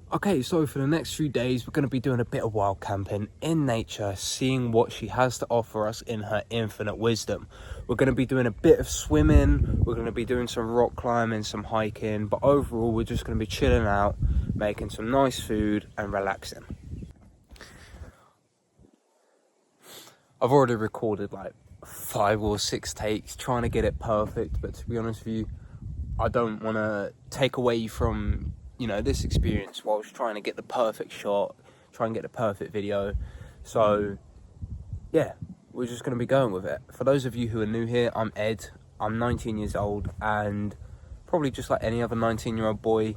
Okay, so for the next few days, we're going to be doing a bit of wild camping in nature, seeing what she has to offer us in her infinite wisdom. We're going to be doing a bit of swimming, we're going to be doing some rock climbing, some hiking, but overall we're just going to be chilling out, making some nice food and relaxing. I've already recorded like 5 or 6 takes trying to get it perfect, but to be honest with you, I don't want to take away from, this experience whilst trying to get the perfect shot, try and get the perfect video. So, yeah, we're just going to be going with it. For those of you who are new here, I'm Ed. I'm 19 years old and probably just like any other 19-year-old boy,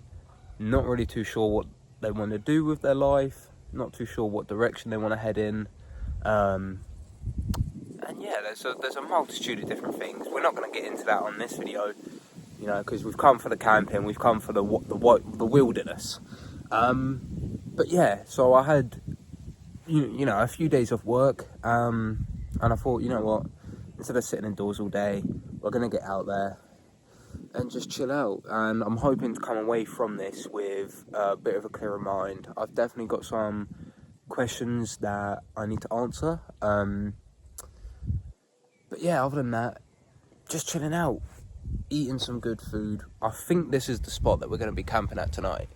not really too sure what they want to do with their life, not too sure what direction they want to head in. And yeah, there's a multitude of different things. We're not going to get into that on this video, because we've come for the camping, we've come for the wilderness. But yeah, so I had, a few days off work, and I thought, you know what, instead of sitting indoors all day, we're going to get out there and just chill out. And I'm hoping to come away from this with a bit of a clearer mind. I've definitely got some questions that I need to answer. But yeah, other than that, just chilling out, eating some good food. I think this is the spot that we're going to be camping at tonight.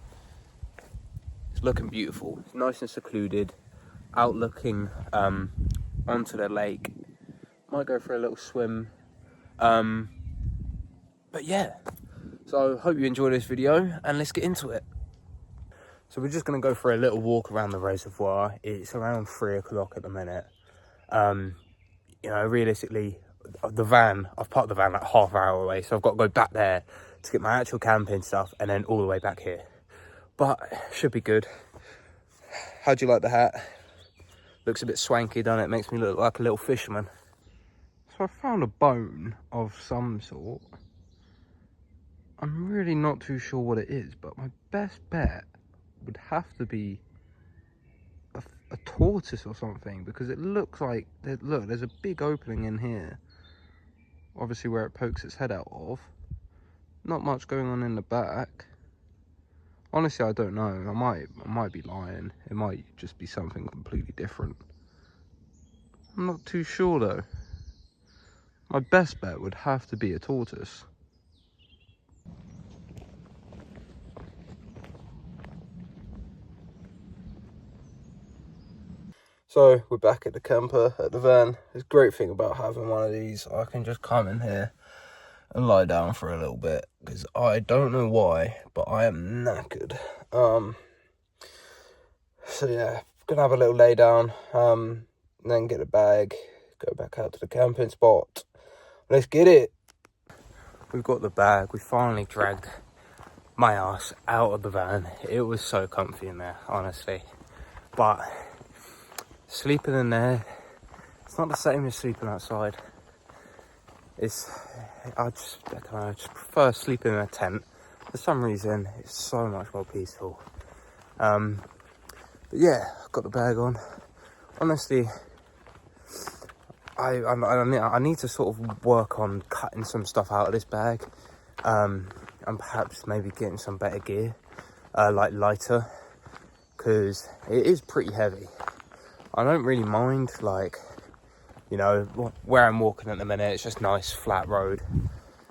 It's looking beautiful. It's nice and secluded, out looking onto the lake. Might go for a little swim. But yeah, so hope you enjoy this video and let's get into it. So we're just going to go for a little walk around the reservoir. It's around 3 o'clock at the minute. Realistically, the van, I've parked the van like half an hour away, so I've got to go back there to get my actual camping stuff and then all the way back here. But should be good. How do you like the hat? Looks a bit swanky, doesn't it? Makes me look like a little fisherman. So I found a bone of some sort. I'm really not too sure what it is, but my best bet would have to be a tortoise or something, because it looks like, look, there's a big opening in here, obviously where it pokes its head out of. Not much going on in the back. Honestly, I don't know. I might be lying. It might just be something completely different. I'm not too sure though. My best bet would have to be a tortoise. So we're back at the camper, at the van. It's a great thing about having one of these. I can just come in here and lie down for a little bit, because I don't know why, but I am knackered. So yeah, gonna have a little lay down, then get a bag, go back out to the camping spot. Let's get it. We've got the bag. We finally dragged my ass out of the van. It was so comfy in there, honestly. But sleeping in there, it's not the same as sleeping outside. I don't know, I just prefer sleeping in a tent. For some reason, it's so much more peaceful. But yeah, I've got the bag on. Honestly, I need to sort of work on cutting some stuff out of this bag. And perhaps maybe getting some better gear, like lighter, because it is pretty heavy. I don't really mind, like, where I'm walking at the minute, it's just nice flat road,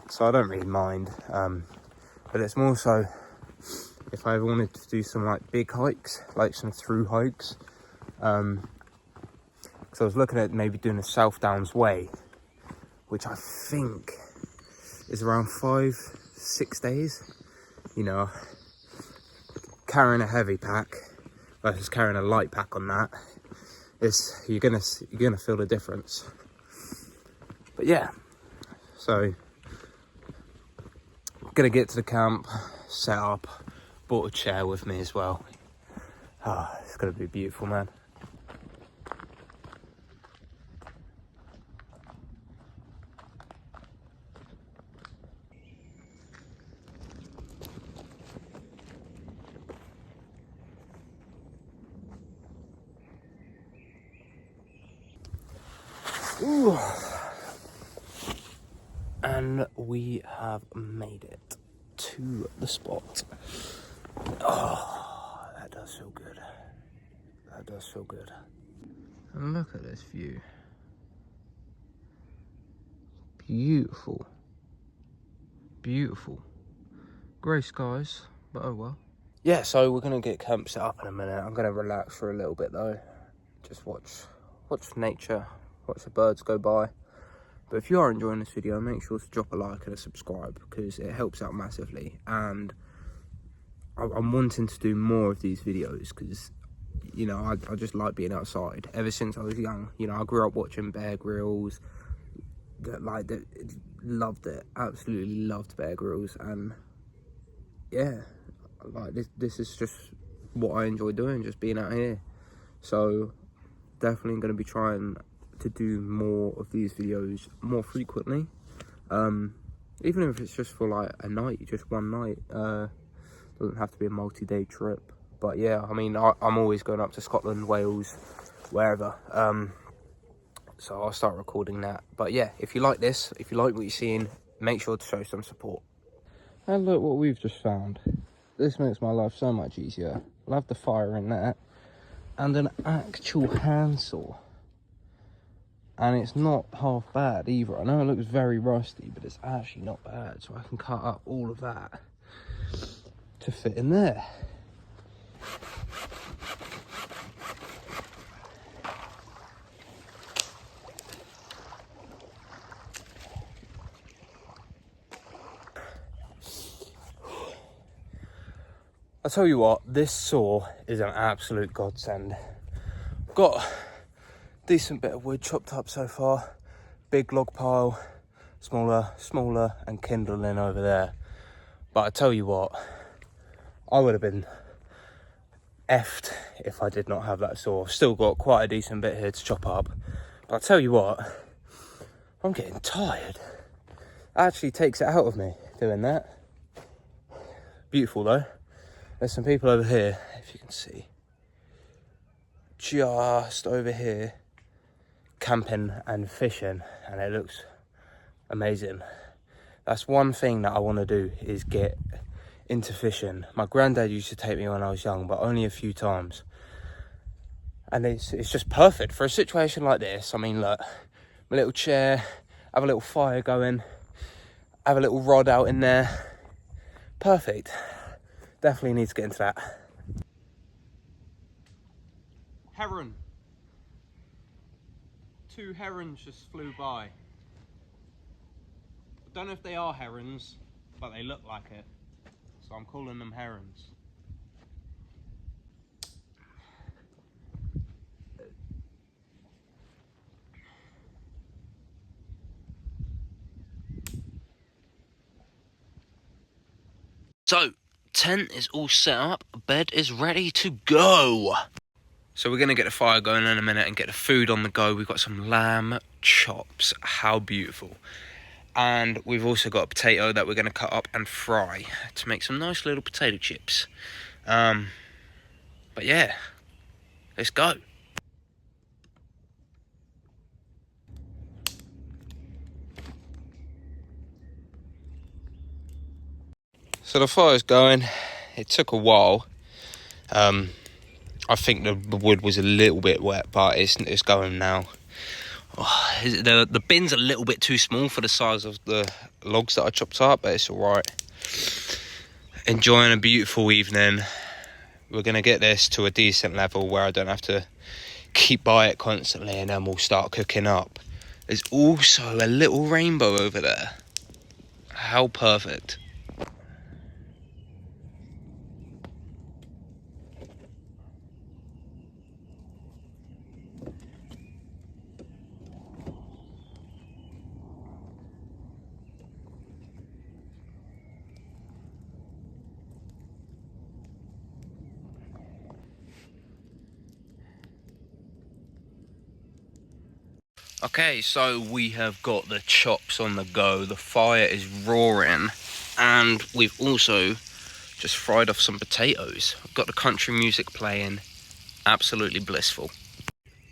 so I don't really mind. But it's more so if I ever wanted to do some like big hikes, like some through hikes, because I was looking at maybe doing a South Downs Way, which I think is around 5-6 days. Carrying a heavy pack versus carrying a light pack on that, you're gonna feel the difference. But yeah, so gonna get to the camp, set up, bought a chair with me as well. It's gonna be beautiful, man. Ooh. And we have made it to the spot. Oh, does feel good. That does feel good. And look at this view. Beautiful. Beautiful. Grey skies, but oh well. Yeah, so we're going to get camp set up in a minute. I'm going to relax for a little bit though. Just watch nature, watch the birds go by. But if you are enjoying this video, make sure to drop a like and a subscribe because it helps out massively. And I'm wanting to do more of these videos because, you know, I just like being outside. Ever since I was young, you know, I grew up watching Bear Grylls. Loved it, absolutely loved Bear Grylls. And yeah, like this is just what I enjoy doing, just being out here. So definitely going to be trying to do more of these videos more frequently, even if it's just for like a night, just one night. Doesn't have to be a multi-day trip. But yeah, I mean, I'm always going up to Scotland, Wales, wherever. So I'll start recording that. But yeah, if you like this, if you like what you're seeing, make sure to show some support. And look what we've just found. This makes my life so much easier. I'll have the fire in there and an actual handsaw. And it's not half bad either. I know it looks very rusty, but it's actually not bad. So I can cut up all of that to fit in there. I'll tell you what, this saw is an absolute godsend. Got a decent bit of wood chopped up so far. Big log pile, smaller and kindling over there. But I tell you what, I would have been effed if I did not have that saw. Still got quite a decent bit here to chop up. But I tell you what, I'm getting tired. It actually takes it out of me doing that. Beautiful though. There's some people over here, if you can see, just over here, camping and fishing, and it looks amazing. That's one thing that I want to do, is get into fishing. My granddad used to take me when I was young, but only a few times. And it's just perfect for a situation like this. I mean, look, my little chair, have a little fire going, have a little rod out in there. Perfect. Definitely need to get into that. Heron. 2 herons just flew by. I don't know if they are herons, but they look like it. So I'm calling them herons. So, tent is all set up, bed is ready to go. So we're going to get the fire going in a minute and get the food on the go. We've got some lamb chops, how beautiful. And we've also got a potato that we're going to cut up and fry to make some nice little potato chips. But yeah, let's go. So the fire's going. It took a while. I think the wood was a little bit wet, but it's going now. Oh, the bin's a little bit too small for the size of the logs that I chopped up, but it's all right. Enjoying a beautiful evening. We're going to get this to a decent level where I don't have to keep by it constantly, and then we'll start cooking up. There's also a little rainbow over there. How perfect. Okay, so we have got the chops on the go, the fire is roaring, and we've also just fried off some potatoes. I've got the country music playing, absolutely blissful.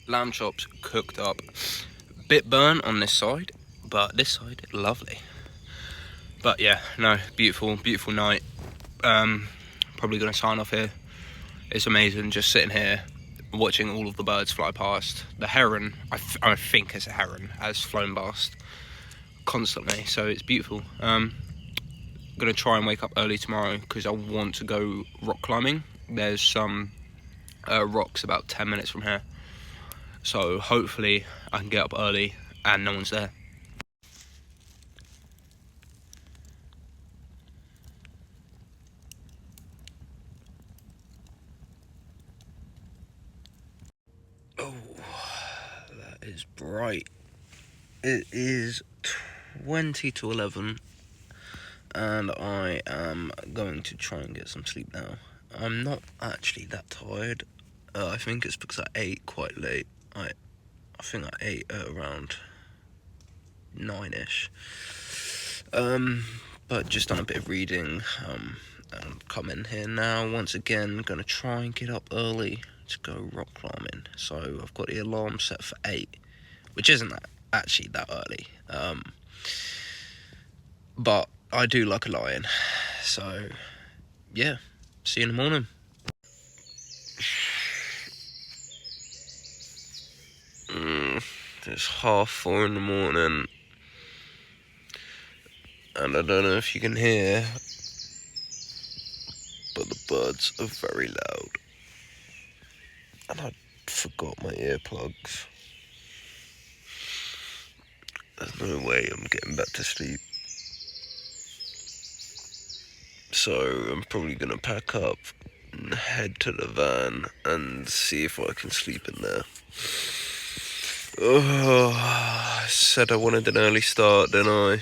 Lamb chops cooked up, bit burnt on this side, but this side, lovely. But yeah, no, beautiful, beautiful night. Probably gonna sign off here. It's amazing just sitting here watching all of the birds fly past. The heron, I think it's a heron, has flown past constantly, so it's beautiful. I'm gonna try and wake up early tomorrow because I want to go rock climbing. There's some rocks about 10 minutes from here, so hopefully I can get up early and no one's there. Oh, that is bright. It is 20 to 11 and I am going to try and get some sleep now. I'm not actually that tired. I think it's because I ate quite late. I think I ate at around 9ish. But just done a bit of reading. And come in here now. Once again, gonna try and get up early to go rock climbing. So I've got the alarm set for 8, which isn't actually that early. But I do like a lion. So yeah, see you in the morning. It's 4:30 in the morning, and I don't know if you can hear, but the birds are very loud. And I forgot my earplugs. There's no way I'm getting back to sleep. So I'm probably gonna pack up and head to the van and see if I can sleep in there. Oh, I said I wanted an early start, didn't I?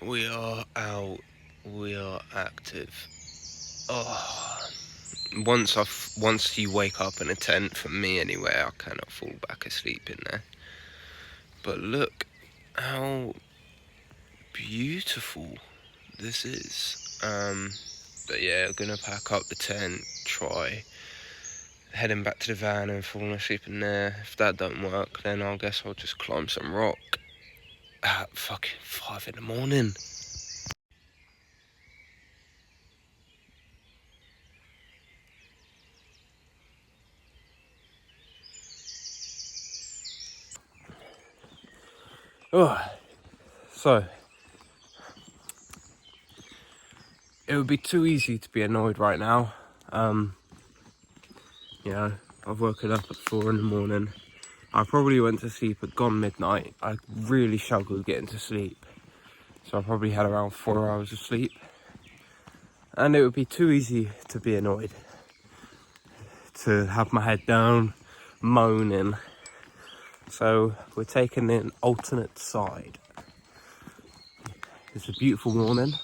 We are out. We are active. Oh, once you wake up in a tent, for me anyway, I cannot fall back asleep in there. But look how beautiful this is. But yeah, I'm gonna pack up the tent, try heading back to the van and falling asleep in there. If that don't work, then I guess I'll just climb some rock at fucking 5 in the morning. Oh, so it would be too easy to be annoyed right now. You know, I've woken up at 4 in the morning. I probably went to sleep at gone midnight. I really struggled getting to sleep, so I probably had around 4 hours of sleep. And it would be too easy to be annoyed, to have my head down, moaning. So we're taking an alternate side. It's a beautiful morning.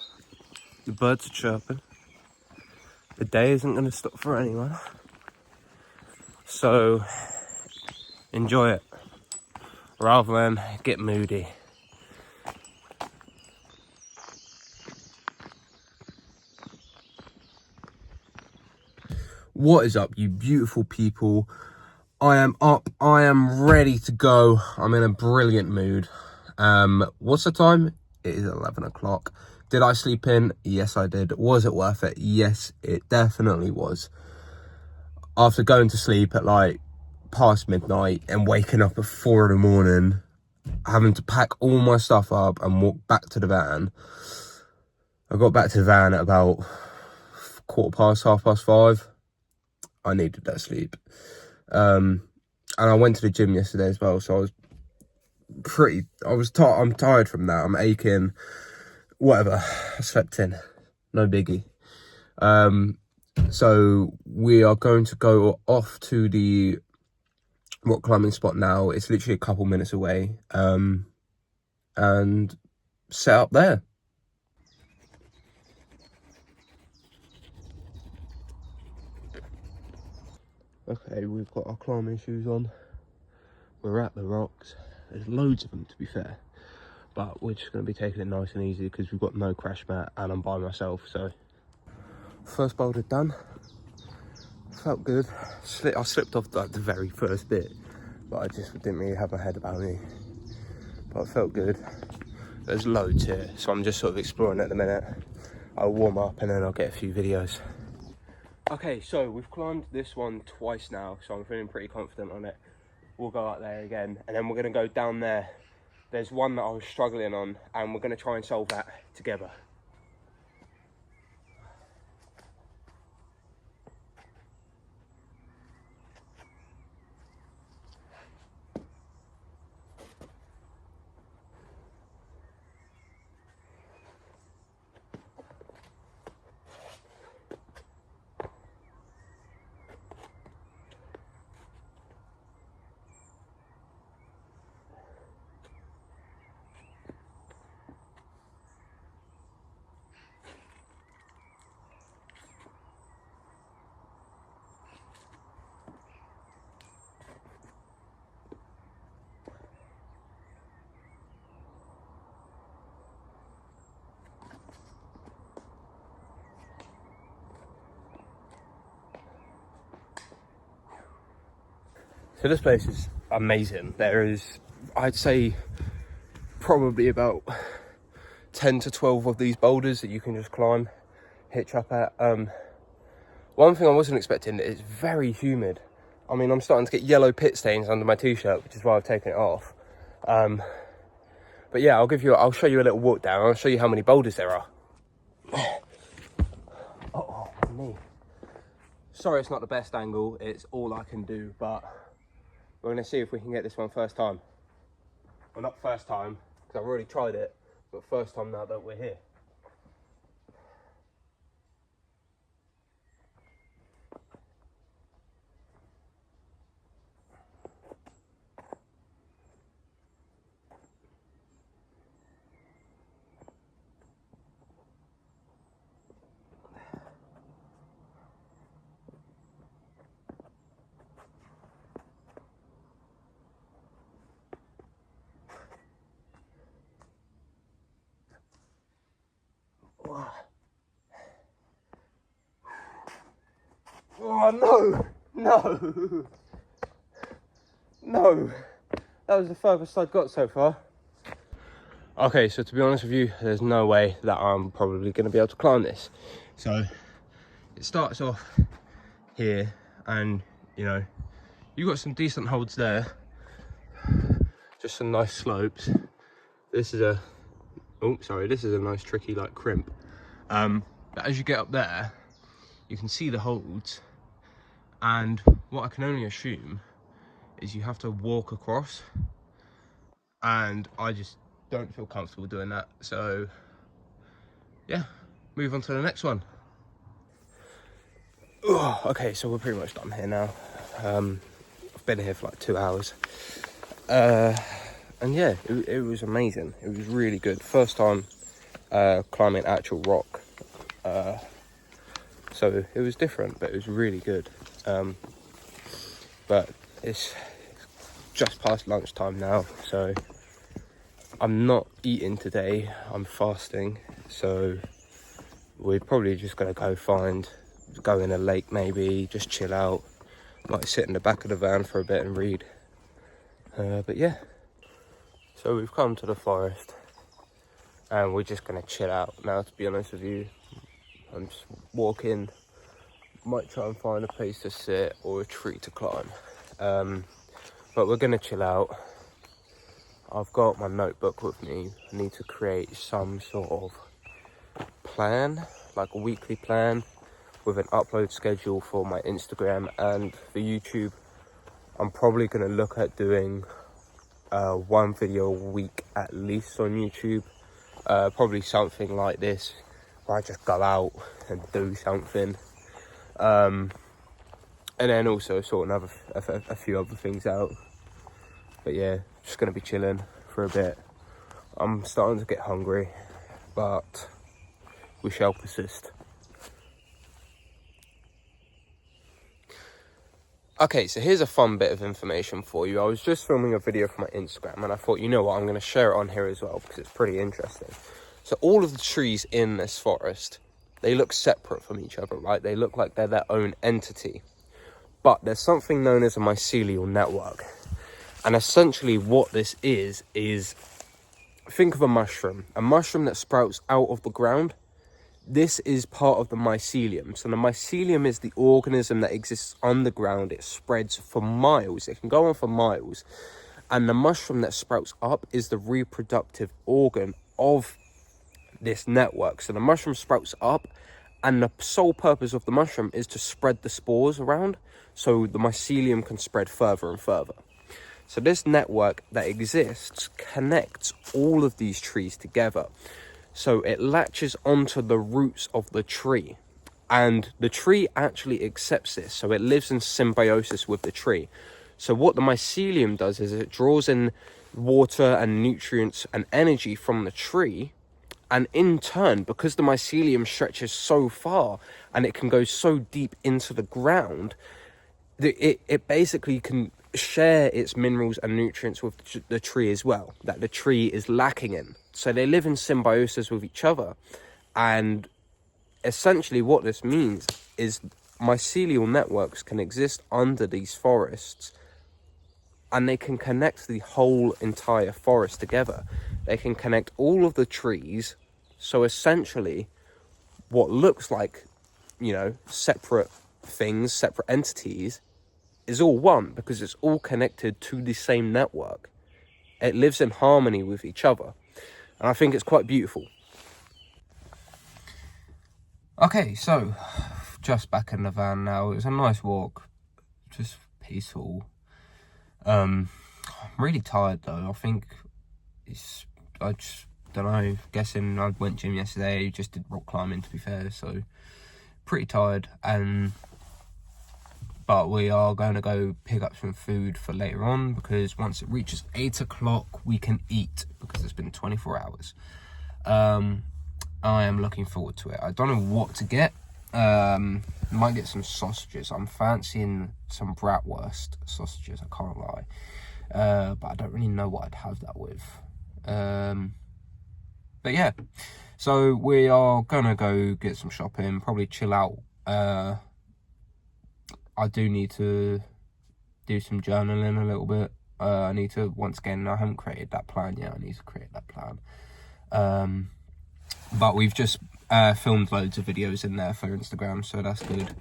The birds are chirping. The day isn't going to stop for anyone. So enjoy it rather than get moody. What is up, you beautiful people? I am up. I am ready to go. I'm in a brilliant mood. What's the time? It is 11 o'clock. Did I sleep in? Yes, I did. Was it worth it? Yes, it definitely was. After going to sleep at like past midnight and waking up at 4 in the morning, having to pack all my stuff up and walk back to the van. I got back to the van at about 5:15. I needed that sleep. And I went to the gym yesterday as well, so I'm tired from that. I'm aching, whatever. I slept in, no biggie. So we are going to go off to the rock climbing spot now. It's literally a couple minutes away, and set up there. Okay, we've got our climbing shoes on. We're at the rocks. There's loads of them, to be fair, but we're just going to be taking it nice and easy because we've got no crash mat and I'm by myself. So first boulder done. Felt good. I slipped off like the very first bit, but I just didn't really have my head about me. But it felt good. There's loads here, so I'm just sort of exploring at the minute. I'll warm up and then I'll get a few videos. Okay, so we've climbed this one twice now, so I'm feeling pretty confident on it. We'll go up there again, and then we're going to go down there. There's one that I was struggling on, and we're going to try and solve that together. So this place is amazing. There is, I'd say, probably about 10 to 12 of these boulders that you can just climb, hitch up at. One thing I wasn't expecting is very humid. I mean, I'm starting to get yellow pit stains under my t-shirt, which is why I've taken it off. But yeah, I'll show you a little walk down. I'll show you how many boulders there are. Oh, me. Sorry, it's not the best angle. It's all I can do, but we're gonna see if we can get this one first time. Well, not first time, because I've already tried it, but first time now that we're here. Oh no, no, no. That was the furthest I've got so far. Okay, so to be honest with you, there's no way that I'm probably going to be able to climb this. So it starts off here, and you know, you've got some decent holds there, just some nice slopes. This is a, oh sorry, this is a nice tricky like crimp. But as you get up there, you can see the holds, and what I can only assume is you have to walk across, and I just don't feel comfortable doing that. So yeah, move on to the next one. Oh, okay, so we're pretty much done here now. I've been here for like 2 hours, and yeah, it was amazing. It was really good. First time climbing actual rock, so it was different, but it was really good. But it's just past lunchtime now, so I'm not eating today. I'm fasting, so we're probably just gonna go in a lake, maybe just chill out, might sit in the back of the van for a bit and read. But yeah, so we've come to the forest and we're just gonna chill out now. To be honest with you, I'm just walking, might try and find a place to sit or a tree to climb, but we're gonna chill out. I've got my notebook with me. I need to create some sort of plan, like a weekly plan with an upload schedule for my Instagram and for YouTube. I'm probably going to look at doing one video a week at least on YouTube. Probably something like this, where I just go out and do something. And then also sort a few other things out. But yeah, just going to be chilling for a bit. I'm starting to get hungry, but we shall persist. Okay, so here's a fun bit of information for you. I was just filming a video for my Instagram, and I thought, you know what, I'm going to share it on here as well because it's pretty interesting. So all of the trees in this forest, they look separate from each other, right? They look like they're their own entity. But there's something known as a mycelial network. And essentially what this is think of a mushroom that sprouts out of the ground. this is part of the mycelium. So the mycelium is the organism that exists underground. It spreads for miles. It can go on for miles. And the mushroom that sprouts up is the reproductive organ of this network. So the mushroom sprouts up, and the sole purpose of the mushroom is to spread the spores around, so the mycelium can spread further and further. So this network that exists connects all of these trees together. So it latches onto the roots of the tree, and the tree actually accepts this. So it lives in symbiosis with the tree. So what the mycelium does is it draws in water and nutrients and energy from the tree. And in turn, because the mycelium stretches so far and it can go so deep into the ground, it basically can share its minerals and nutrients with the tree as well, that the tree is lacking in. So they live in symbiosis with each other. And essentially what this means is mycelial networks can exist under these forests, and they can connect the whole entire forest together. They can connect all of the trees. So essentially what looks like, you know, separate things, separate entities, is all one, because it's all connected to the same network. It lives in harmony with each other. And I think it's quite beautiful. Okay, so just back in the van now. It was a nice walk, just peaceful. I'm really tired though. I think I just don't know, guessing I went gym yesterday, just did rock climbing to be fair, so pretty tired. But we are going to go pick up some food for later on, because once it reaches 8 o'clock we can eat, because it's been 24 hours. I am looking forward to it. I don't know what to get. Might get some sausages. I'm fancying some bratwurst sausages, I can't lie. But I don't really know what I'd have that with. But yeah, so we are gonna go get some shopping, probably chill out. I do need to do some journaling a little bit. I need to, once again, I haven't created that plan yet. I need to create that plan. But we've just filmed loads of videos in there for Instagram, so that's good.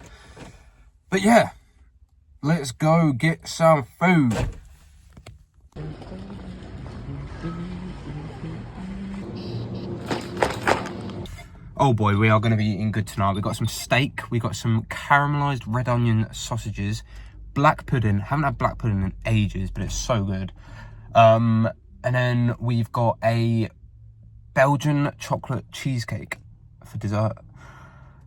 But yeah, let's go get some food. Oh boy, we are going to be eating good tonight. We got some steak, we got some caramelized red onion sausages, black pudding. Haven't had black pudding in ages, but it's so good. And then we've got a Belgian chocolate cheesecake for dessert.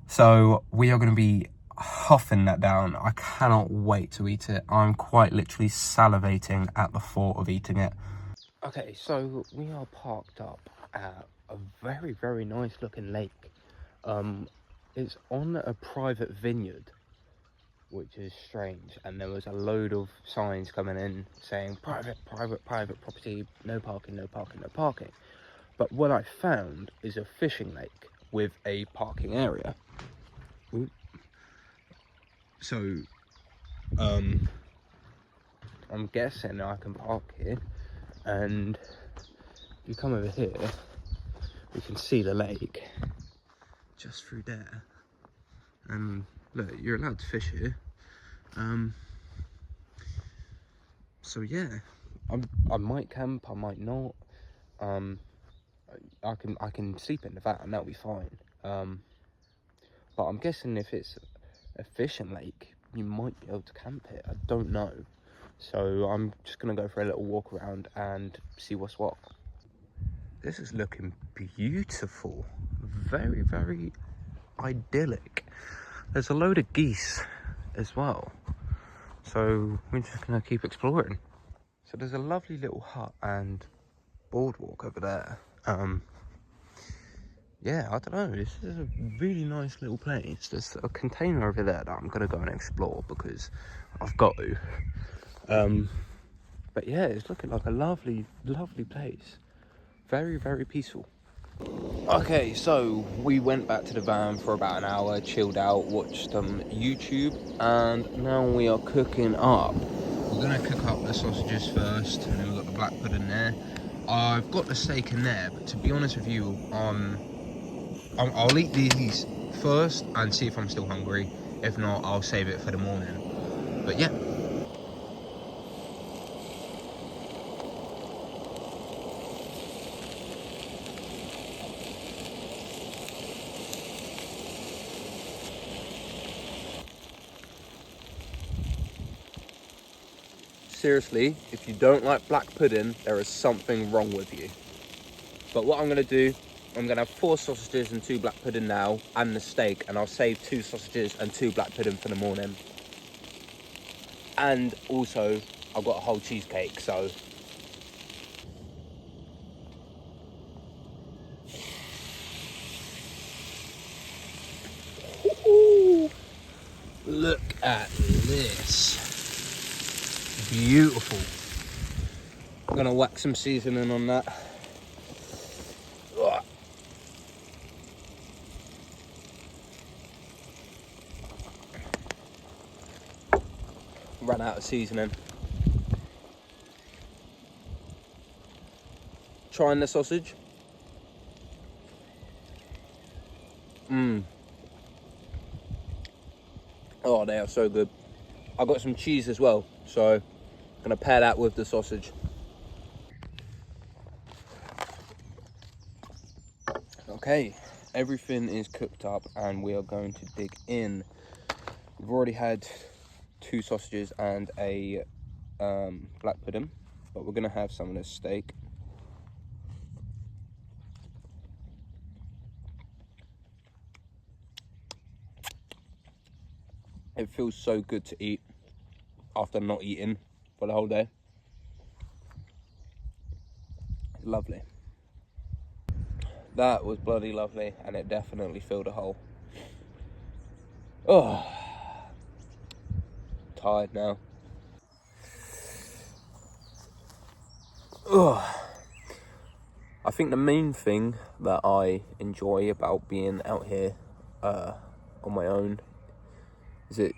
So we are going to be huffing that down. I cannot wait to eat it. I'm quite literally salivating at the thought of eating it. Okay, so we are parked up at a very, very nice looking lake. It's on a private vineyard, which is strange, and there was a load of signs coming in saying private property, no parking, no parking, no parking. But what I found is a fishing lake with a parking area. Ooh. So I'm guessing I can park here, and if you come over here we can see the lake just through there, and look, you're allowed to fish here. So yeah, I might camp, I might not. I can sleep in the van, that'll be fine. But I'm guessing if it's a fishing lake, you might be able to camp it. I don't know. So I'm just gonna go for a little walk around and see what's what. This is looking beautiful. Very, very idyllic. There's a load of geese as well. So we're just gonna keep exploring. So there's a lovely little hut and boardwalk over there. Yeah, I don't know, this is a really nice little place. There's a container over there that I'm gonna go and explore because I've got to. But yeah, it's looking like a lovely, lovely place. Very, very peaceful. Okay, so we went back to the van for about an hour, chilled out, watched some YouTube, and now we are cooking up. We're gonna cook up the sausages first, and then we've got the black pudding there. I've got the steak in there, but to be honest with you, I'll eat these first and see if I'm still hungry. If not, I'll save it for the morning. But yeah. Seriously, if you don't like black pudding, there is something wrong with you. But what I'm going to do, I'm going to have 4 sausages and 2 black pudding now, and the steak, and I'll save 2 sausages and 2 black pudding for the morning. And also, I've got a whole cheesecake, so... Ooh, look at this. Beautiful. I'm going to whack some seasoning on that. Ran out of seasoning. Trying the sausage. Oh, they are so good. I've got some cheese as well, so I'm gonna pair that with the sausage. Okay, everything is cooked up and we are going to dig in. We've already had 2 sausages and a black pudding, but we're gonna have some of this steak. It feels so good to eat after not eating for the whole day. Lovely. That was bloody lovely, and it definitely filled a hole. Oh, tired now. Oh, I think the main thing that I enjoy about being out here on my own is it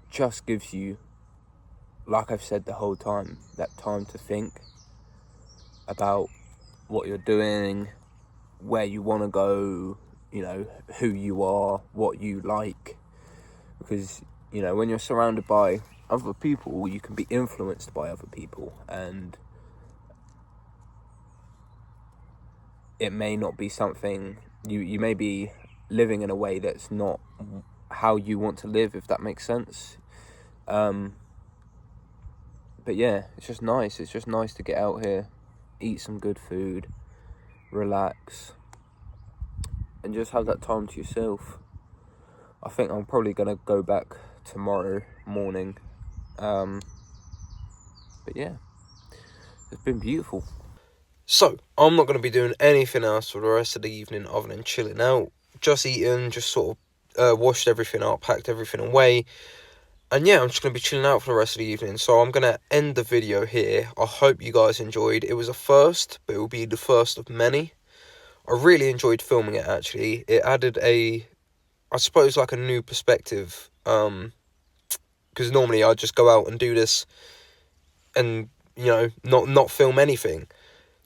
just gives you, like I've said the whole time, that time to think about what you're doing, where you want to go, you know, who you are, what you like. Because, you know, when you're surrounded by other people, you can be influenced by other people, and it may not be something, you may be living in a way that's not how you want to live, if that makes sense. But yeah, it's just nice. It's just nice to get out here, eat some good food, relax, and just have that time to yourself. I think I'm probably going to go back tomorrow morning. But yeah, it's been beautiful. So, I'm not going to be doing anything else for the rest of the evening other than chilling out. Just eating, just sort of washed everything up, packed everything away. And yeah, I'm just going to be chilling out for the rest of the evening. So I'm going to end the video here. I hope you guys enjoyed. It was a first, but it will be the first of many. I really enjoyed filming it, actually. It added I suppose, like a new perspective. Because normally I just go out and do this and, you know, not film anything.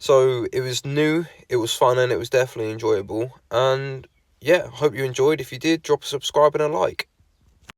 So it was new, it was fun, and it was definitely enjoyable. And yeah, hope you enjoyed. If you did, drop a subscribe and a like.